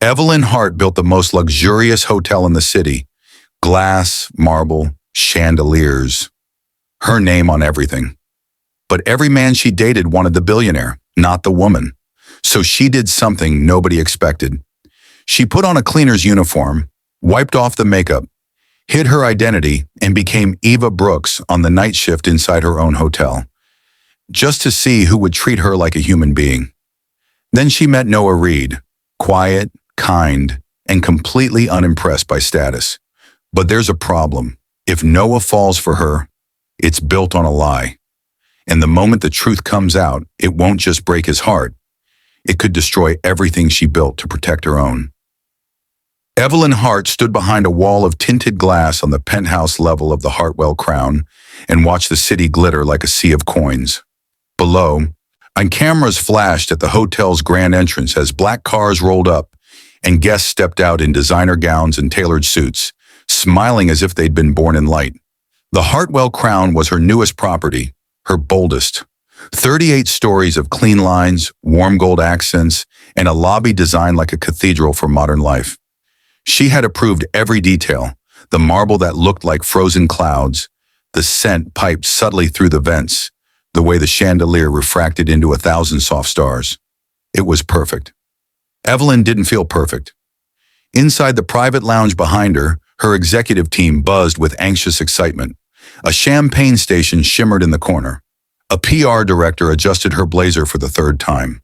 Evelyn Hart built the most luxurious hotel in the city. Glass, marble, chandeliers. Her name on everything. But every man she dated wanted the billionaire, not the woman. So she did something nobody expected. She put on a cleaner's uniform, wiped off the makeup, hid her identity, and became Eva Brooks on the night shift inside her own hotel, just to see who would treat her like a human being. Then she met Noah Reed, quiet, kind, and completely unimpressed by status. But there's a problem. If Noah falls for her, it's built on a lie. And the moment the truth comes out, it won't just break his heart. It could destroy everything she built to protect her own. Evelyn Hart stood behind a wall of tinted glass on the penthouse level of the Hartwell Crown and watched the city glitter like a sea of coins. Below, and cameras flashed at the hotel's grand entrance as black cars rolled up and guests stepped out in designer gowns and tailored suits, smiling as if they'd been born in light. The Hartwell Crown was her newest property, her boldest. 38 stories of clean lines, warm gold accents, and a lobby designed like a cathedral for modern life. She had approved every detail, the marble that looked like frozen clouds, the scent piped subtly through the vents, the way the chandelier refracted into 1,000 soft stars. It was perfect. Evelyn didn't feel perfect. Inside the private lounge behind her, her executive team buzzed with anxious excitement. A champagne station shimmered in the corner. A PR director adjusted her blazer for the third time.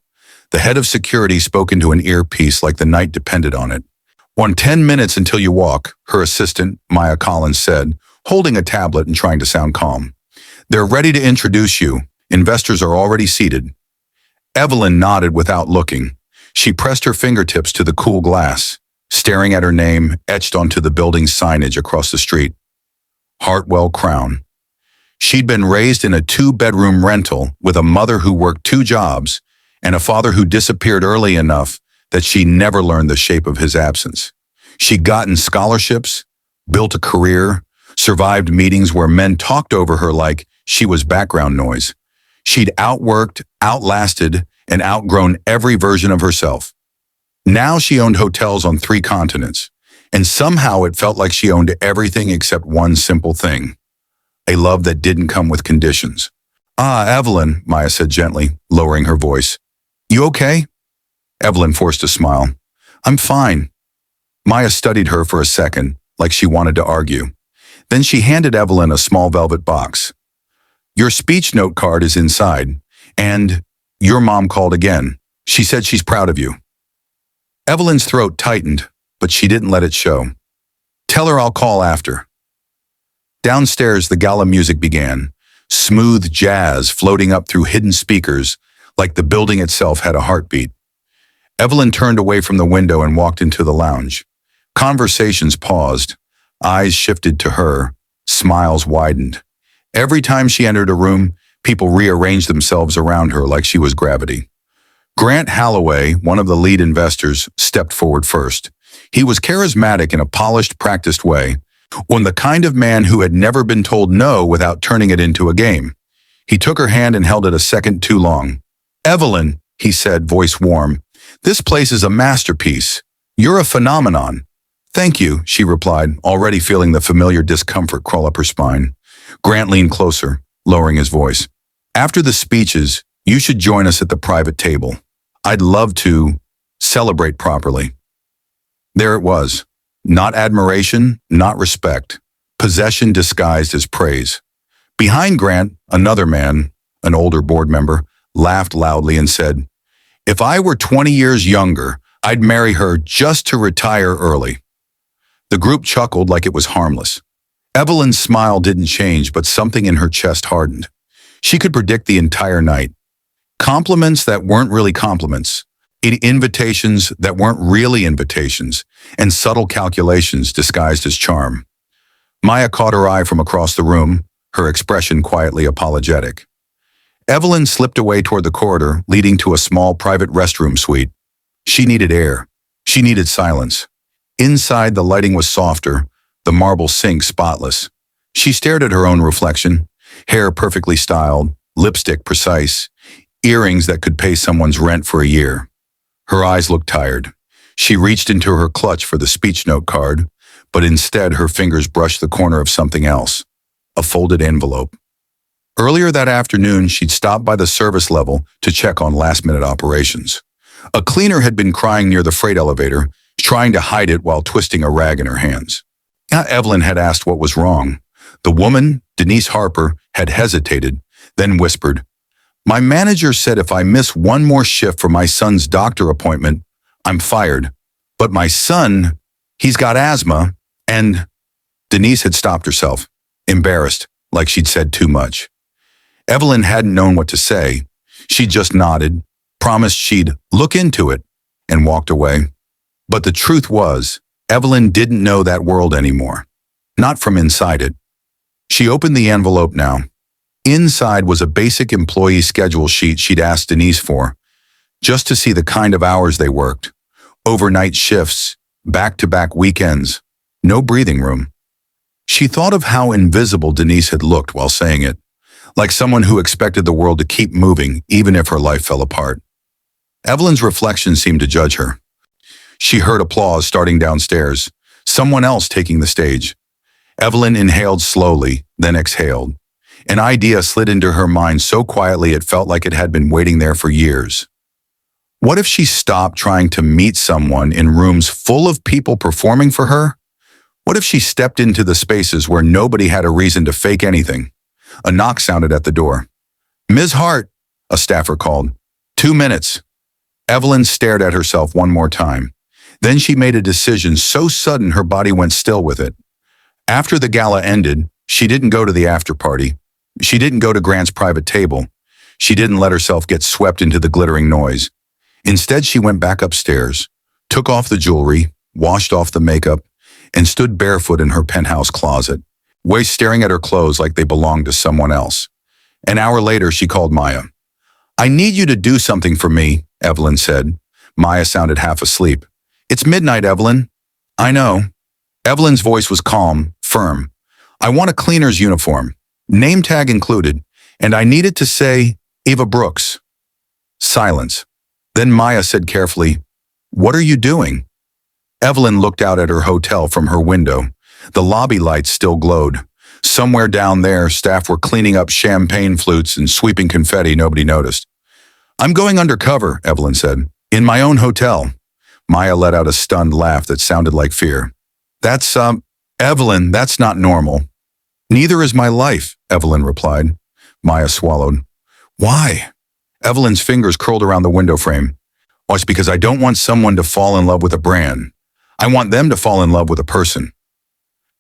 The head of security spoke into an earpiece like the night depended on it. 10 minutes until you walk, her assistant, Maya Collins, said, holding a tablet and trying to sound calm. They're ready to introduce you. Investors are already seated. Evelyn nodded without looking. She pressed her fingertips to the cool glass, staring at her name etched onto the building's signage across the street. Hartwell Crown. She'd been raised in a 2-bedroom rental with a mother who worked 2 jobs and a father who disappeared early enough that she never learned the shape of his absence. She'd gotten scholarships, built a career, survived meetings where men talked over her like she was background noise. She'd outworked, outlasted, and outgrown every version of herself. Now she owned hotels on 3 continents, and somehow it felt like she owned everything except one simple thing: a love that didn't come with conditions. "Ah, Evelyn," Maya said gently, lowering her voice. "You okay?" Evelyn forced a smile. "I'm fine." Maya studied her for a second, like she wanted to argue. Then she handed Evelyn a small velvet box. "Your speech note card is inside, and your mom called again. She said she's proud of you." Evelyn's throat tightened, but she didn't let it show. "Tell her I'll call after." Downstairs, the gala music began, smooth jazz floating up through hidden speakers like the building itself had a heartbeat. Evelyn turned away from the window and walked into the lounge. Conversations paused. Eyes shifted to her. Smiles widened. Every time she entered a room, people rearranged themselves around her like she was gravity. Grant Holloway, one of the lead investors, stepped forward first. He was charismatic in a polished, practiced way, the kind of man who had never been told no without turning it into a game. He took her hand and held it a second too long. "Evelyn," he said, voice warm, "this place is a masterpiece. You're a phenomenon." "Thank you," she replied, already feeling the familiar discomfort crawl up her spine. Grant leaned closer, lowering his voice. "After the speeches, you should join us at the private table. I'd love to celebrate properly." There it was. Not admiration, not respect. Possession disguised as praise. Behind Grant, another man, an older board member, laughed loudly and said, "If I were 20 years younger, I'd marry her just to retire early." The group chuckled like it was harmless. Evelyn's smile didn't change, but something in her chest hardened. She could predict the entire night. Compliments that weren't really compliments. Invitations that weren't really invitations, and subtle calculations disguised as charm. Maya caught her eye from across the room, her expression quietly apologetic. Evelyn slipped away toward the corridor, leading to a small private restroom suite. She needed air. She needed silence. Inside, the lighting was softer, the marble sink spotless. She stared at her own reflection, hair perfectly styled, lipstick precise, earrings that could pay someone's rent for a year. Her eyes looked tired. She reached into her clutch for the speech note card, but instead her fingers brushed the corner of something else, a folded envelope. Earlier that afternoon, she'd stopped by the service level to check on last-minute operations. A cleaner had been crying near the freight elevator, trying to hide it while twisting a rag in her hands. Evelyn had asked what was wrong. The woman, Denise Harper, had hesitated, then whispered, "My manager said if I miss one more shift for my son's doctor appointment, I'm fired. But my son, he's got asthma, and..." Denise had stopped herself, embarrassed, like she'd said too much. Evelyn hadn't known what to say. She just nodded, promised she'd look into it, and walked away. But the truth was, Evelyn didn't know that world anymore. Not from inside it. She opened the envelope now. Inside was a basic employee schedule sheet she'd asked Denise for, just to see the kind of hours they worked. Overnight shifts, back-to-back weekends, no breathing room. She thought of how invisible Denise had looked while saying it, like someone who expected the world to keep moving even if her life fell apart. Evelyn's reflection seemed to judge her. She heard applause starting downstairs, someone else taking the stage. Evelyn inhaled slowly, then exhaled. An idea slid into her mind so quietly it felt like it had been waiting there for years. What if she stopped trying to meet someone in rooms full of people performing for her? What if she stepped into the spaces where nobody had a reason to fake anything? A knock sounded at the door. "Ms. Hart," a staffer called. "2 minutes." Evelyn stared at herself one more time. Then she made a decision so sudden her body went still with it. After the gala ended, she didn't go to the after party. She didn't go to Grant's private table. She didn't let herself get swept into the glittering noise. Instead, she went back upstairs, took off the jewelry, washed off the makeup, and stood barefoot in her penthouse closet, waist staring at her clothes like they belonged to someone else. An hour later, she called Maya. "I need you to do something for me," Evelyn said. Maya sounded half asleep. "It's midnight, Evelyn." "I know." Evelyn's voice was calm, firm. "I want a cleaner's uniform, name tag included, and I need it to say Eva Brooks." Silence. Then Maya said carefully, "What are you doing?" Evelyn looked out at her hotel from her window. The lobby lights still glowed. Somewhere down there, staff were cleaning up champagne flutes and sweeping confetti nobody noticed. "I'm going undercover," Evelyn said. "In my own hotel." Maya let out a stunned laugh that sounded like fear. That's Evelyn, that's not normal." "Neither is my life," Evelyn replied. Maya swallowed. "Why?" Evelyn's fingers curled around the window frame. "Oh, it's because I don't want someone to fall in love with a brand. I want them to fall in love with a person."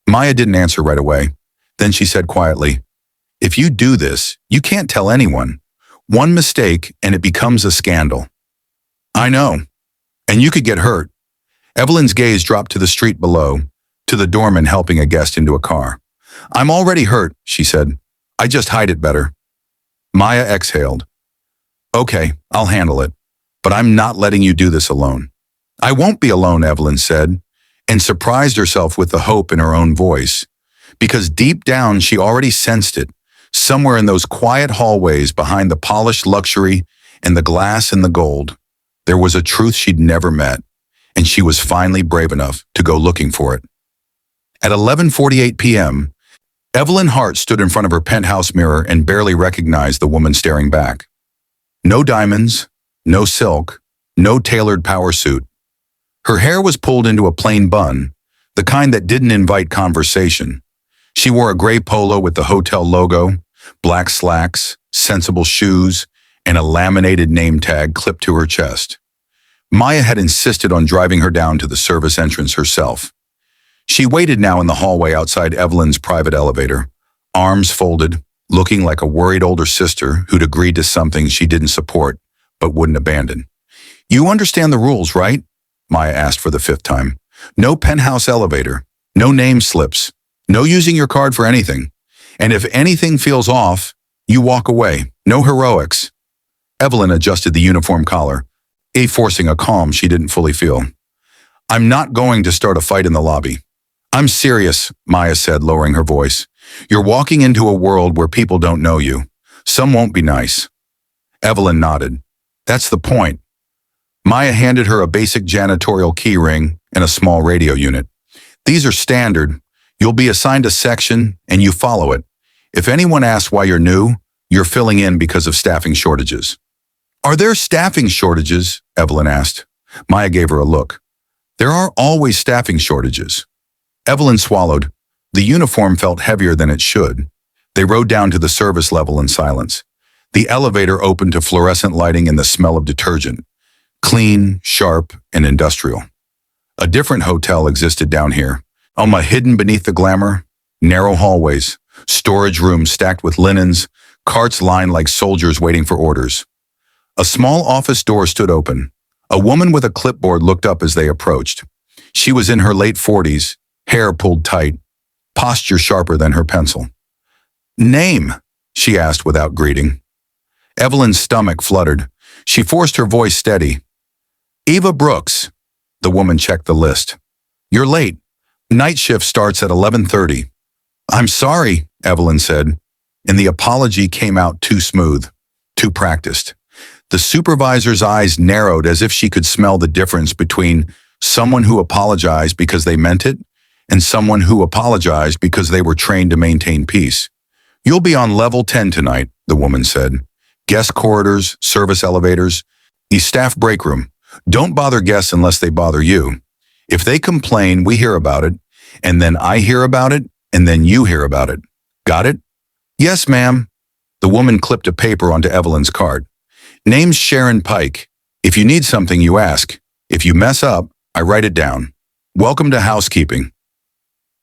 Maya didn't answer right away. Then she said quietly, "If you do this, you can't tell anyone. One mistake and it becomes a scandal." "I know. And you could get hurt." Evelyn's gaze dropped to the street below, to the doorman helping a guest into a car. "I'm already hurt," she said. "I just hide it better." Maya exhaled. "Okay, I'll handle it. But I'm not letting you do this alone." "I won't be alone," Evelyn said, and surprised herself with the hope in her own voice. Because deep down she already sensed it, somewhere in those quiet hallways behind the polished luxury and the glass and the gold. There was a truth she'd never met, and she was finally brave enough to go looking for it. At 11:48 p.m., Evelyn Hart stood in front of her penthouse mirror and barely recognized the woman staring back. No diamonds, no silk, no tailored power suit. Her hair was pulled into a plain bun, the kind that didn't invite conversation. She wore a gray polo with the hotel logo, black slacks, sensible shoes, and a laminated name tag clipped to her chest. Maya had insisted on driving her down to the service entrance herself. She waited now in the hallway outside Evelyn's private elevator, arms folded, looking like a worried older sister who'd agreed to something she didn't support but wouldn't abandon. "You understand the rules, right?" Maya asked for the 5th time. "No penthouse elevator, no name slips, no using your card for anything. And if anything feels off, you walk away. No heroics." Evelyn adjusted the uniform collar, forcing a calm she didn't fully feel. "I'm not going to start a fight in the lobby." "I'm serious," Maya said, lowering her voice. "You're walking into a world where people don't know you. Some won't be nice." Evelyn nodded. "That's the point." Maya handed her a basic janitorial key ring and a small radio unit. These are standard. You'll be assigned a section and you follow it. If anyone asks why you're new, you're filling in because of staffing shortages. Are there staffing shortages? Evelyn asked. Maya gave her a look. There are always staffing shortages. Evelyn swallowed. The uniform felt heavier than it should. They rode down to the service level in silence. The elevator opened to fluorescent lighting and the smell of detergent. Clean, sharp, and industrial. A different hotel existed down here. Hidden beneath the glamour, narrow hallways, storage rooms stacked with linens, carts lined like soldiers waiting for orders. A small office door stood open. A woman with a clipboard looked up as they approached. She was in her late 40s, hair pulled tight, posture sharper than her pencil. Name? She asked without greeting. Evelyn's stomach fluttered. She forced her voice steady. Eva Brooks. The woman checked the list. You're late. Night shift starts at 11:30. I'm sorry, Evelyn said, and the apology came out too smooth, too practiced. The supervisor's eyes narrowed as if she could smell the difference between someone who apologized because they meant it and someone who apologized because they were trained to maintain peace. You'll be on level 10 tonight, the woman said. Guest corridors, service elevators, the staff break room. Don't bother guests unless they bother you. If they complain, we hear about it, and then I hear about it, and then you hear about it. Got it? Yes, ma'am. The woman clipped a paper onto Evelyn's card. Name's Sharon Pike. If you need something, you ask. If you mess up, I write it down. Welcome to housekeeping.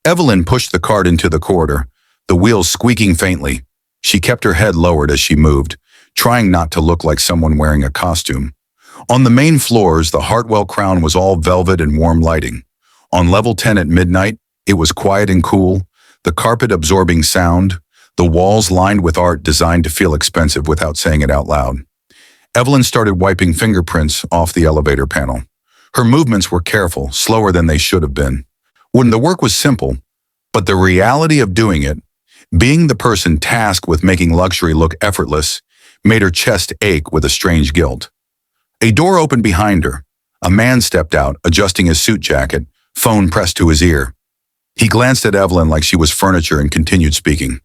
Evelyn pushed the card into the corridor, the wheels squeaking faintly. She kept her head lowered as she moved, trying not to look like someone wearing a costume. On the main floors, the Hartwell crown was all velvet and warm lighting. On level 10 at midnight, it was quiet and cool, the carpet absorbing sound, the walls lined with art designed to feel expensive without saying it out loud. Evelyn started wiping fingerprints off the elevator panel. Her movements were careful, slower than they should have been. When the work was simple, but the reality of doing it, being the person tasked with making luxury look effortless, made her chest ache with a strange guilt. A door opened behind her. A man stepped out, adjusting his suit jacket, phone pressed to his ear. He glanced at Evelyn like she was furniture and continued speaking.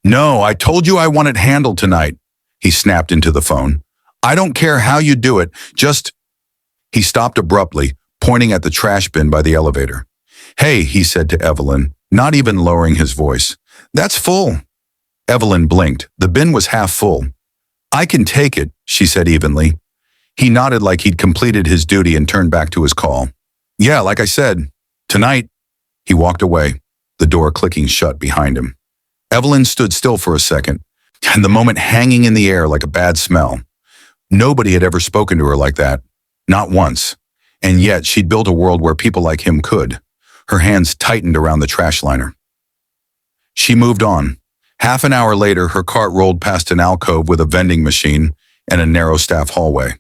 No, I told you I want it handled tonight, he snapped into the phone. I don't care how you do it, just... He stopped abruptly, pointing at the trash bin by the elevator. Hey, he said to Evelyn, not even lowering his voice. That's full. Evelyn blinked. The bin was half full. I can take it, she said evenly. He nodded like he'd completed his duty and turned back to his call. Yeah, like I said, tonight. He walked away, the door clicking shut behind him. Evelyn stood still for a second, and the moment hanging in the air like a bad smell. Nobody had ever spoken to her like that, not once, and yet she'd built a world where people like him could. Her hands tightened around the trash liner. She moved on. Half an hour later, her cart rolled past an alcove with a vending machine and a narrow staff hallway.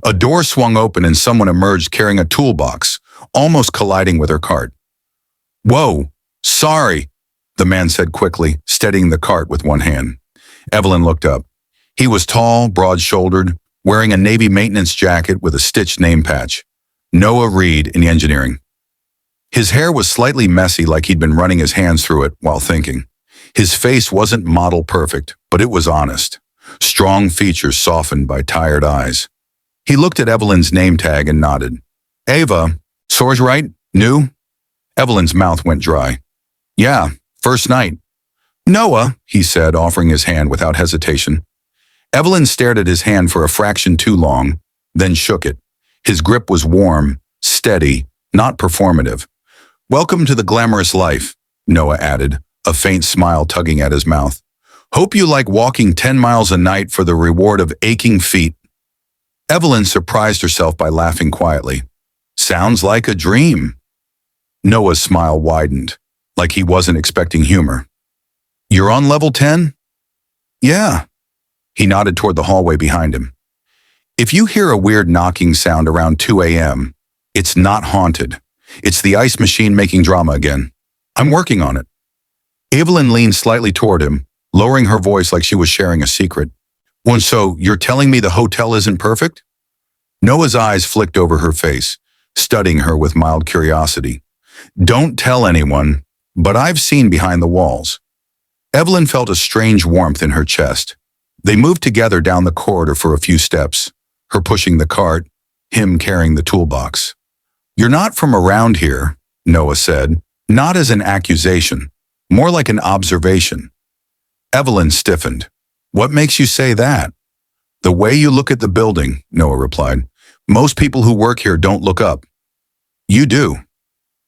A door swung open and someone emerged carrying a toolbox, almost colliding with her cart. Whoa, sorry, the man said quickly, steadying the cart with one hand. Evelyn looked up. He was tall, broad-shouldered, wearing a Navy maintenance jacket with a stitched name patch. Noah Reed in engineering. His hair was slightly messy like he'd been running his hands through it while thinking. His face wasn't model perfect, but it was honest. Strong features softened by tired eyes. He looked at Evelyn's name tag and nodded. Eva, Soars right? New? Evelyn's mouth went dry. Yeah, first night. Noah, he said, offering his hand without hesitation. Evelyn stared at his hand for a fraction too long, then shook it. His grip was warm, steady, not performative. Welcome to the glamorous life, Noah added, a faint smile tugging at his mouth. Hope you like walking 10 miles a night for the reward of aching feet. Evelyn surprised herself by laughing quietly. Sounds like a dream. Noah's smile widened, like he wasn't expecting humor. You're on level 10? Yeah. He nodded toward the hallway behind him. If you hear a weird knocking sound around 2 a.m., it's not haunted. It's the ice machine making drama again. I'm working on it. Evelyn leaned slightly toward him, lowering her voice like she was sharing a secret. So you're telling me the hotel isn't perfect? Noah's eyes flicked over her face, studying her with mild curiosity. Don't tell anyone, but I've seen behind the walls. Evelyn felt a strange warmth in her chest. They moved together down the corridor for a few steps, her pushing the cart, him carrying the toolbox. You're not from around here, Noah said, not as an accusation, more like an observation. Evelyn stiffened. What makes you say that? The way you look at the building, Noah replied. Most people who work here don't look up. You do.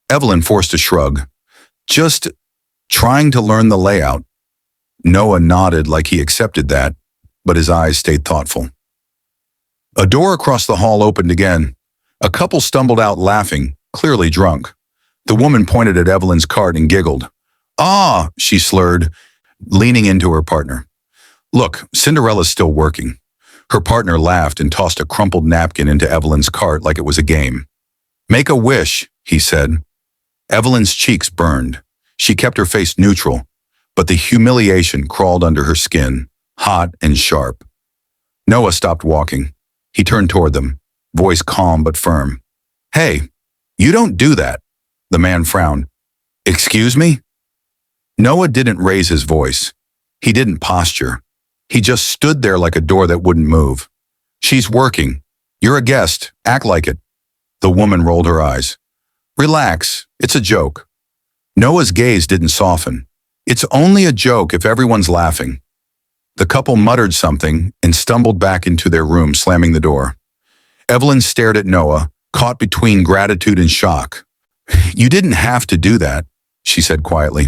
Evelyn forced a shrug. Just trying to learn the layout. Noah nodded like he accepted that, but his eyes stayed thoughtful. A door across the hall opened again. A couple stumbled out laughing, clearly drunk. The woman pointed at Evelyn's cart and giggled. Ah, she slurred, leaning into her partner. Look, Cinderella's still working. Her partner laughed and tossed a crumpled napkin into Evelyn's cart like it was a game. Make a wish, he said. Evelyn's cheeks burned. She kept her face neutral, but the humiliation crawled under her skin, hot and sharp. Noah stopped walking. He turned toward them, voice calm but firm. Hey, you don't do that. The man frowned. Excuse me? Noah didn't raise his voice. He didn't posture. He just stood there like a door that wouldn't move. She's working. You're a guest. Act like it. The woman rolled her eyes. Relax. It's a joke. Noah's gaze didn't soften. It's only a joke if everyone's laughing. The couple muttered something and stumbled back into their room, slamming the door. Evelyn stared at Noah, caught between gratitude and shock. You didn't have to do that, she said quietly.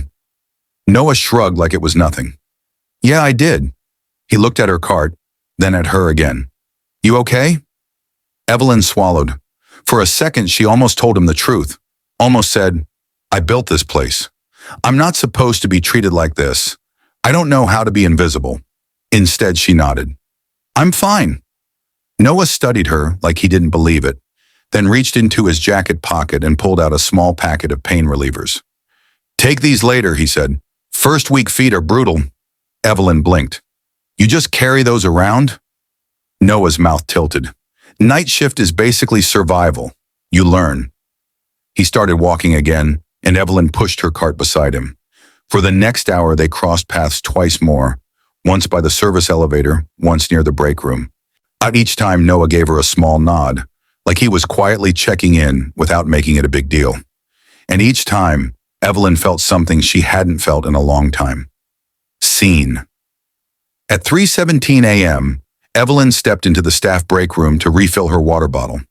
Noah shrugged like it was nothing. Yeah, I did. He looked at her cart, then at her again. You okay? Evelyn swallowed. For a second, she almost told him the truth. Almost said, I built this place. I'm not supposed to be treated like this. I don't know how to be invisible. Instead, she nodded. I'm fine. Noah studied her like he didn't believe it, then reached into his jacket pocket and pulled out a small packet of pain relievers. Take these later, he said. First week feet are brutal. Evelyn blinked. You just carry those around? Noah's mouth tilted. Night shift is basically survival. You learn. He started walking again, and Evelyn pushed her cart beside him. For the next hour, they crossed paths twice more, once by the service elevator, once near the break room. At each time, Noah gave her a small nod, like he was quietly checking in without making it a big deal. And each time, Evelyn felt something she hadn't felt in a long time. Seen. At 3:17 a.m., Evelyn stepped into the staff break room to refill her water bottle.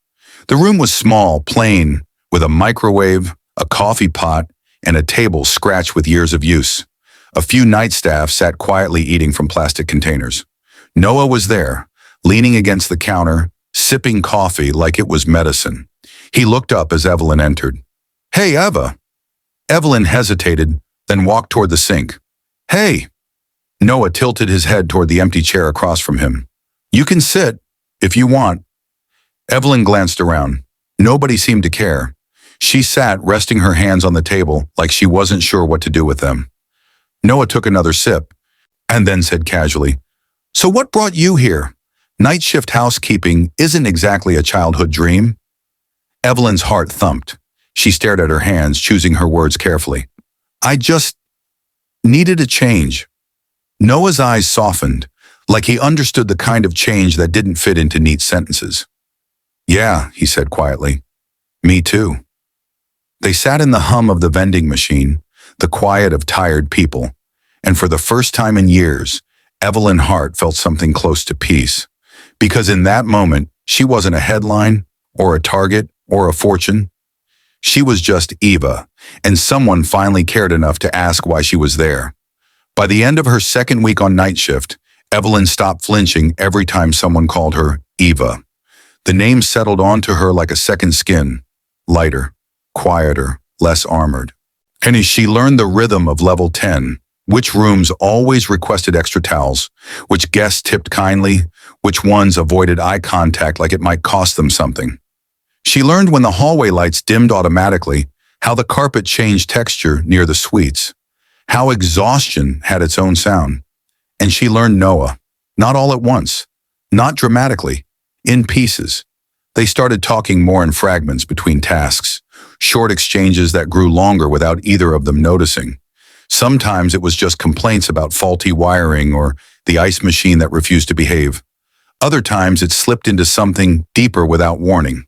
The room was small, plain, with a microwave, a coffee pot, and a table scratched with years of use. A few night staff sat quietly eating from plastic containers. Noah was there, leaning against the counter, sipping coffee like it was medicine. He looked up as Evelyn entered. Hey, Eva. Evelyn hesitated, then walked toward the sink. Hey. Noah tilted his head toward the empty chair across from him. You can sit, if you want. Evelyn glanced around. Nobody seemed to care. She sat, resting her hands on the table like she wasn't sure what to do with them. Noah took another sip, and then said casually, So what brought you here? Night shift housekeeping isn't exactly a childhood dream. Evelyn's heart thumped. She stared at her hands, choosing her words carefully. I just needed a change. Noah's eyes softened, like he understood the kind of change that didn't fit into neat sentences. Yeah, he said quietly. Me too. They sat in the hum of the vending machine, the quiet of tired people, and for the first time in years, Evelyn Hart felt something close to peace. Because in that moment, she wasn't a headline, or a target, or a fortune. She was just Eva, and someone finally cared enough to ask why she was there. By the end of her second week on night shift, Evelyn stopped flinching every time someone called her Eva. The name settled onto her like a second skin, lighter, quieter, less armored. And as she learned the rhythm of level 10, which rooms always requested extra towels, which guests tipped kindly, which ones avoided eye contact like it might cost them something. She learned when the hallway lights dimmed automatically, how the carpet changed texture near the suites, how exhaustion had its own sound. And she learned Noah, not all at once, not dramatically, in pieces. They started talking more in fragments between tasks, short exchanges that grew longer without either of them noticing. Sometimes it was just complaints about faulty wiring or the ice machine that refused to behave. Other times it slipped into something deeper without warning.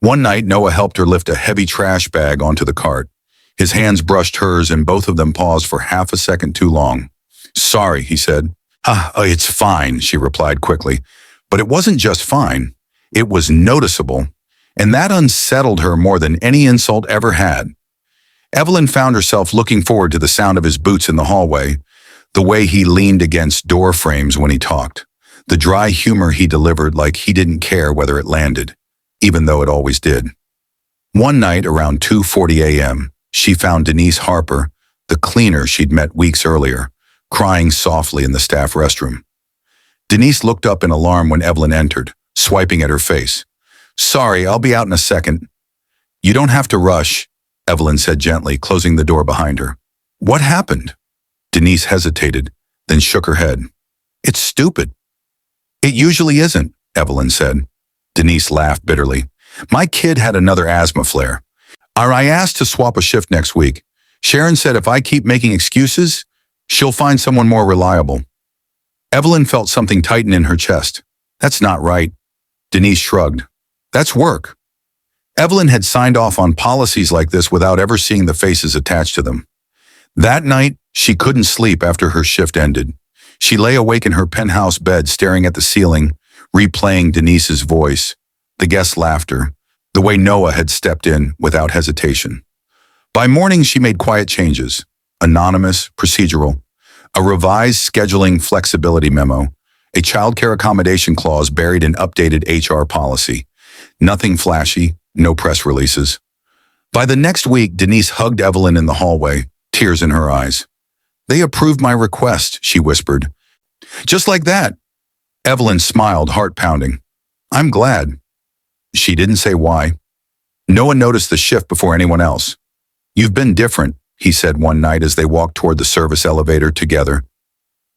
One night, Noah helped her lift a heavy trash bag onto the cart. His hands brushed hers and both of them paused for half a second too long. "Sorry," he said. It's fine," she replied quickly. But it wasn't just fine. It was noticeable, and that unsettled her more than any insult ever had. Evelyn found herself looking forward to the sound of his boots in the hallway, the way he leaned against door frames when he talked, the dry humor he delivered like he didn't care whether it landed, even though it always did. One night around 2:40 a.m., she found Denise Harper, the cleaner she'd met weeks earlier, crying softly in the staff restroom. Denise looked up in alarm when Evelyn entered, swiping at her face. "Sorry, I'll be out in a second." "You don't have to rush," Evelyn said gently, closing the door behind her. "What happened?" Denise hesitated, then shook her head. "It's stupid." "It usually isn't," Evelyn said. Denise laughed bitterly. "My kid had another asthma flare. I asked to swap a shift next week. Sharon said if I keep making excuses, she'll find someone more reliable." Evelyn felt something tighten in her chest. "That's not right." Denise shrugged. "That's work." Evelyn had signed off on policies like this without ever seeing the faces attached to them. That night, she couldn't sleep after her shift ended. She lay awake in her penthouse bed staring at the ceiling, replaying Denise's voice, the guest's laughter, the way Noah had stepped in without hesitation. By morning, she made quiet changes, anonymous, procedural, a revised scheduling flexibility memo, a childcare accommodation clause buried in updated HR policy. Nothing flashy, no press releases. By the next week, Denise hugged Evelyn in the hallway, tears in her eyes. "They approved my request," she whispered. "Just like that." Evelyn smiled, heart pounding. "I'm glad." She didn't say why. Noah noticed the shift before anyone else. "You've been different," he said one night as they walked toward the service elevator together.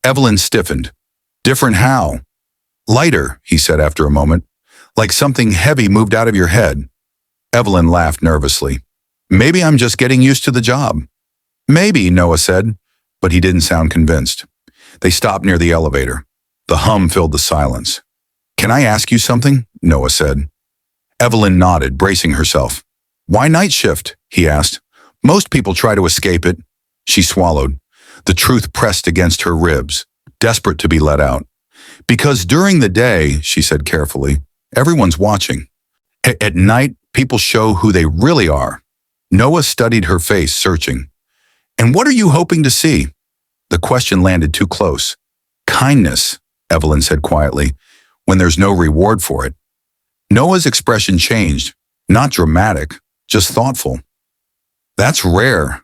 Evelyn stiffened. "Different how?" "Lighter," he said after a moment. "Like something heavy moved out of your head." Evelyn laughed nervously. "Maybe I'm just getting used to the job." "Maybe," Noah said, but he didn't sound convinced. They stopped near the elevator. The hum filled the silence. "Can I ask you something?" Noah said. Evelyn nodded, bracing herself. "Why night shift?" he asked. "Most people try to escape it." She swallowed. The truth pressed against her ribs, desperate to be let out. "Because during the day," she said carefully, "everyone's watching. At night, people show who they really are." Noah studied her face, searching. "And what are you hoping to see?" The question landed too close. "Kindness," Evelyn said quietly, "when there's no reward for it." Noah's expression changed, not dramatic, just thoughtful. "That's rare."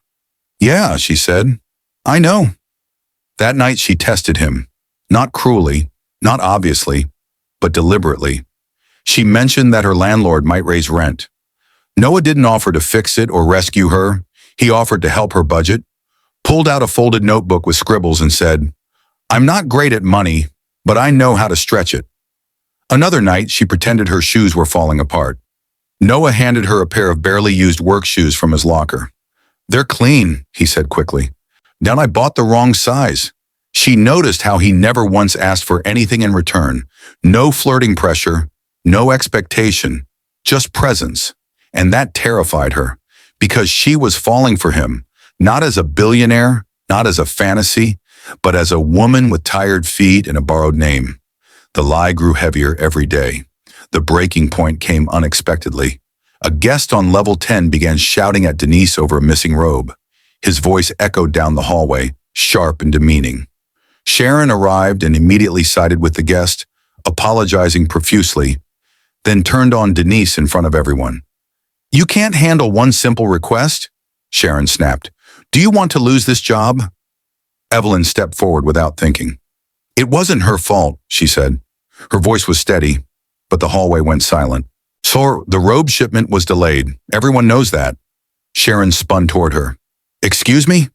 "Yeah," she said. "I know." That night she tested him, not cruelly, not obviously, but deliberately. She mentioned that her landlord might raise rent. Noah didn't offer to fix it or rescue her. He offered to help her budget, pulled out a folded notebook with scribbles and said, "I'm not great at money, but I know how to stretch it." Another night, she pretended her shoes were falling apart. Noah handed her a pair of barely used work shoes from his locker. "They're clean," he said quickly. "Then I bought the wrong size." She noticed how he never once asked for anything in return. No flirting pressure, no expectation, just presence. And that terrified her, because she was falling for him, not as a billionaire, not as a fantasy, but as a woman with tired feet and a borrowed name. The lie grew heavier every day. The breaking point came unexpectedly. A guest on level 10 began shouting at Denise over a missing robe. His voice echoed down the hallway, sharp and demeaning. Sharon arrived and immediately sided with the guest, apologizing profusely, then turned on Denise in front of everyone. "You can't handle one simple request?" Sharon snapped. "Do you want to lose this job?" Evelyn stepped forward without thinking. "It wasn't her fault," she said. Her voice was steady, but the hallway went silent. "So the robe shipment was delayed. Everyone knows that." Sharon spun toward her. "Excuse me?"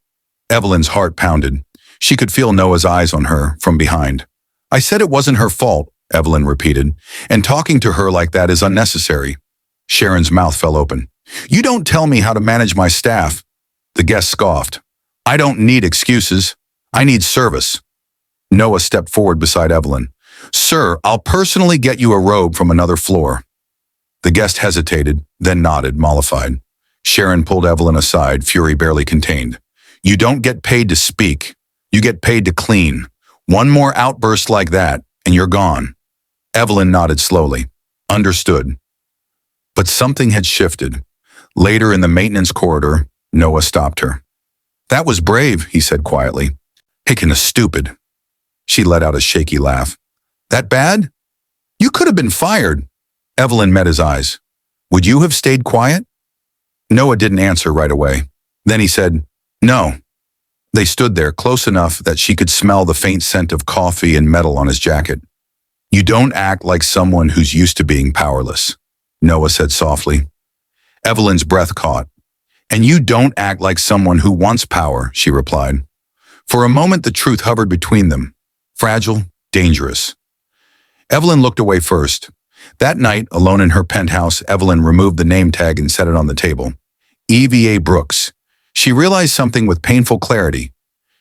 Evelyn's heart pounded. She could feel Noah's eyes on her from behind. "I said it wasn't her fault," Evelyn repeated. And talking to her like that is unnecessary. Sharon's mouth fell open. You don't tell me how to manage my staff. The guest scoffed. I don't need excuses. I need service. Noah stepped forward beside Evelyn. Sir, I'll personally get you a robe from another floor. The guest hesitated, then nodded, mollified. Sharon pulled Evelyn aside, fury barely contained. You don't get paid to speak. You get paid to clean. One more outburst like that, and you're gone. Evelyn nodded slowly. Understood. But something had shifted. Later in the maintenance corridor, Noah stopped her. That was brave, he said quietly. Hickin' is stupid. She let out a shaky laugh. That bad? You could have been fired. Evelyn met his eyes. Would you have stayed quiet? Noah didn't answer right away. Then he said, no. They stood there close enough that she could smell the faint scent of coffee and metal on his jacket. You don't act like someone who's used to being powerless, Noah said softly. Evelyn's breath caught. And you don't act like someone who wants power, she replied. For a moment, the truth hovered between them. Fragile, dangerous. Evelyn looked away first. That night, alone in her penthouse, Evelyn removed the name tag and set it on the table. Eva Brooks. She realized something with painful clarity.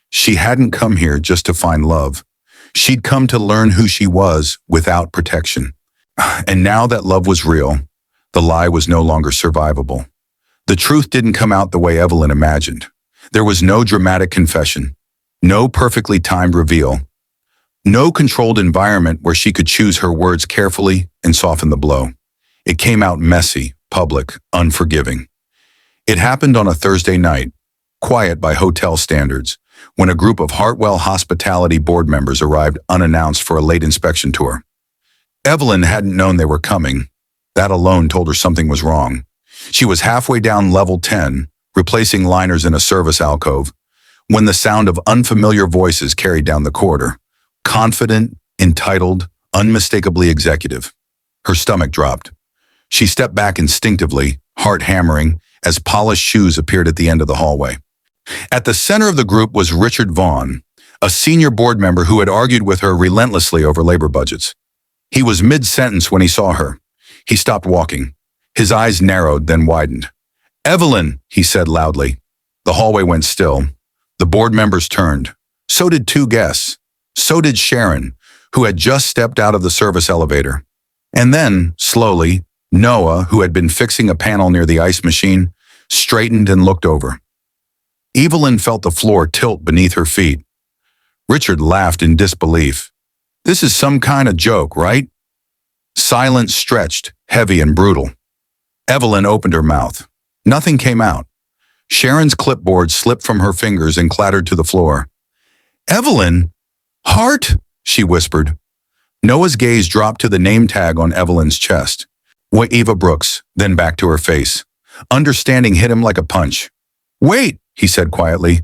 She hadn't come here just to find love. She'd come to learn who she was without protection. And now that love was real, the lie was no longer survivable. The truth didn't come out the way Evelyn imagined. There was no dramatic confession, no perfectly timed reveal, no controlled environment where she could choose her words carefully and soften the blow. It came out messy, public, unforgiving. It happened on a Thursday night, quiet by hotel standards, when a group of Hartwell Hospitality board members arrived unannounced for a late inspection tour. Evelyn hadn't known they were coming. That alone told her something was wrong. She was halfway down level 10, replacing liners in a service alcove, when the sound of unfamiliar voices carried down the corridor. Confident, entitled, unmistakably executive. Her stomach dropped. She stepped back instinctively, heart hammering, as polished shoes appeared at the end of the hallway. At the center of the group was Richard Vaughn, a senior board member who had argued with her relentlessly over labor budgets. He was mid-sentence when he saw her. He stopped walking. His eyes narrowed, then widened. Evelyn, he said loudly. The hallway went still. The board members turned. So did two guests. So did Sharon, who had just stepped out of the service elevator. And then, slowly, Noah, who had been fixing a panel near the ice machine, straightened and looked over. Evelyn felt the floor tilt beneath her feet. Richard laughed in disbelief. This is some kind of joke, right? Silence stretched, heavy and brutal. Evelyn opened her mouth. Nothing came out. Sharon's clipboard slipped from her fingers and clattered to the floor. Evelyn? Hart? She whispered. Noah's gaze dropped to the name tag on Evelyn's chest. Eva Brooks, then back to her face. Understanding hit him like a punch. Wait, he said quietly.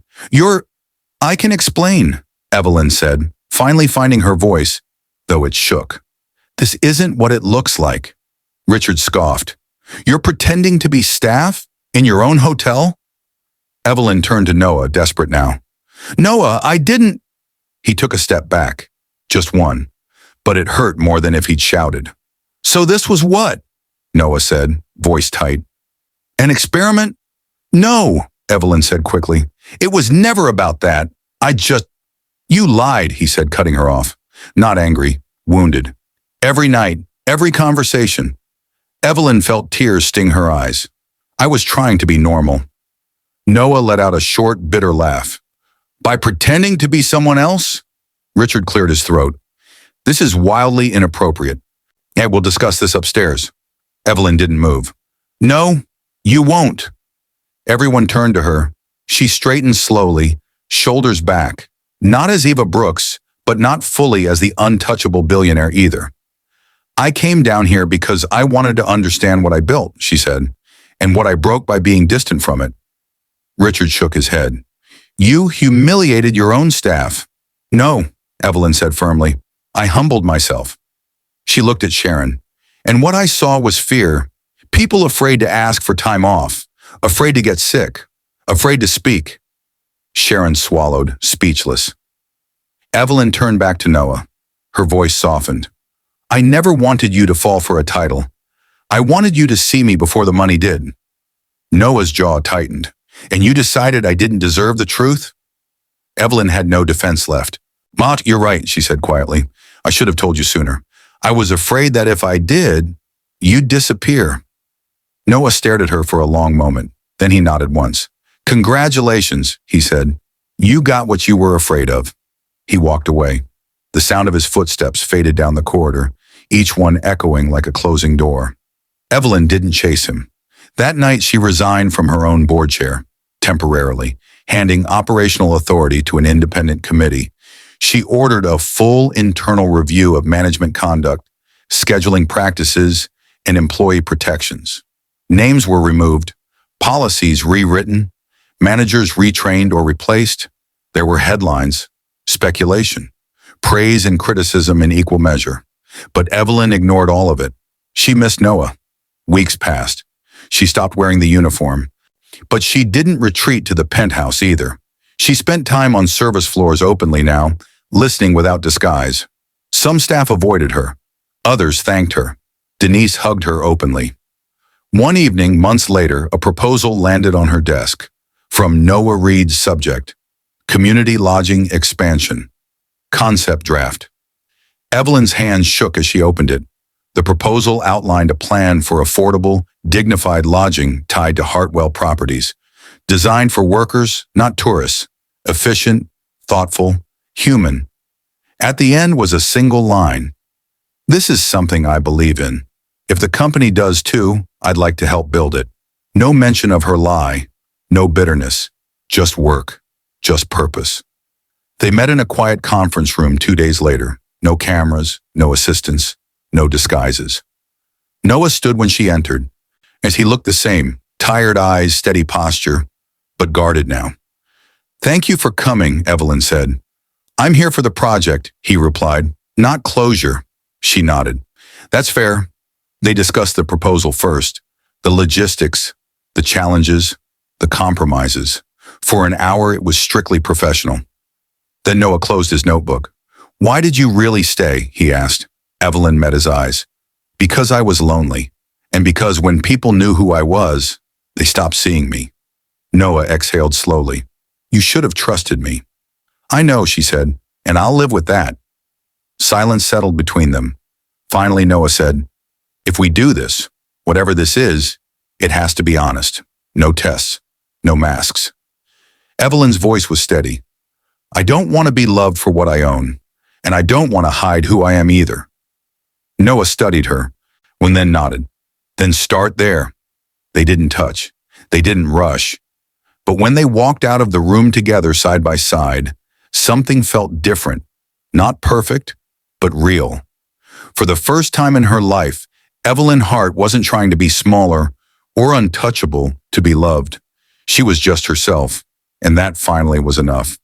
I can explain, Evelyn said, finally finding her voice, though it shook. This isn't what it looks like. Richard scoffed. You're pretending to be staff? In your own hotel? Evelyn turned to Noah, desperate now. Noah, I didn't. He took a step back. Just one. But it hurt more than if he'd shouted. So this was what? Noah said, voice tight. An experiment? No, Evelyn said quickly. It was never about that. You lied, he said, cutting her off. Not angry, wounded. Every night, every conversation. Evelyn felt tears sting her eyes. I was trying to be normal. Noah let out a short, bitter laugh. By pretending to be someone else? Richard cleared his throat. This is wildly inappropriate. And we'll discuss this upstairs. Evelyn didn't move. No, you won't. Everyone turned to her. She straightened slowly, shoulders back, not as Eva Brooks, but not fully as the untouchable billionaire either. I came down here because I wanted to understand what I built, she said, and what I broke by being distant from it. Richard shook his head. You humiliated your own staff. No, Evelyn said firmly. I humbled myself. She looked at Sharon, and what I saw was fear. People afraid to ask for time off, afraid to get sick, afraid to speak. Sharon swallowed, speechless. Evelyn turned back to Noah. Her voice softened. I never wanted you to fall for a title. I wanted you to see me before the money did. Noah's jaw tightened. And you decided I didn't deserve the truth? Evelyn had no defense left. Mott, you're right, she said quietly. I should have told you sooner. I was afraid that if I did, you'd disappear. Noah stared at her for a long moment. Then he nodded once. Congratulations, he said. You got what you were afraid of. He walked away. The sound of his footsteps faded down the corridor, each one echoing like a closing door. Evelyn didn't chase him. That night she resigned from her own board chair, temporarily, handing operational authority to an independent committee. She ordered a full internal review of management conduct, scheduling practices, and employee protections. Names were removed, policies rewritten, managers retrained or replaced. There were headlines, speculation, praise and criticism in equal measure. But Evelyn ignored all of it. She missed Noah. Weeks passed. She stopped wearing the uniform. But she didn't retreat to the penthouse either. She spent time on service floors openly now, listening without disguise. Some staff avoided her. Others thanked her. Denise hugged her openly. One evening, months later, a proposal landed on her desk. From Noah Reed's subject, Community Lodging Expansion. Concept draft. Evelyn's hands shook as she opened it. The proposal outlined a plan for affordable, dignified lodging tied to Hartwell properties, designed for workers, not tourists, efficient, thoughtful, human. At the end was a single line. This is something I believe in. If the company does too, I'd like to help build it. No mention of her lie, no bitterness, just work, just purpose. They met in a quiet conference room 2 days later. No cameras, no assistants, no disguises. Noah stood when she entered. As he looked the same, tired eyes, steady posture, but guarded now. Thank you for coming, Evelyn said. I'm here for the project, he replied. Not closure, she nodded. That's fair. They discussed the proposal first, the logistics, the challenges, the compromises. For an hour, it was strictly professional. Then Noah closed his notebook. Why did you really stay? He asked. Evelyn met his eyes. Because I was lonely, and because when people knew who I was, they stopped seeing me. Noah exhaled slowly. You should have trusted me. I know, she said, and I'll live with that. Silence settled between them. Finally, Noah said, if we do this, whatever this is, it has to be honest. No tests, no masks. Evelyn's voice was steady. I don't want to be loved for what I own, and I don't want to hide who I am either. Noah studied her, then nodded. Then start there. They didn't touch. They didn't rush. But when they walked out of the room together side by side, something felt different. Not perfect, but real. For the first time in her life, Evelyn Hart wasn't trying to be smaller or untouchable to be loved. She was just herself, and that finally was enough.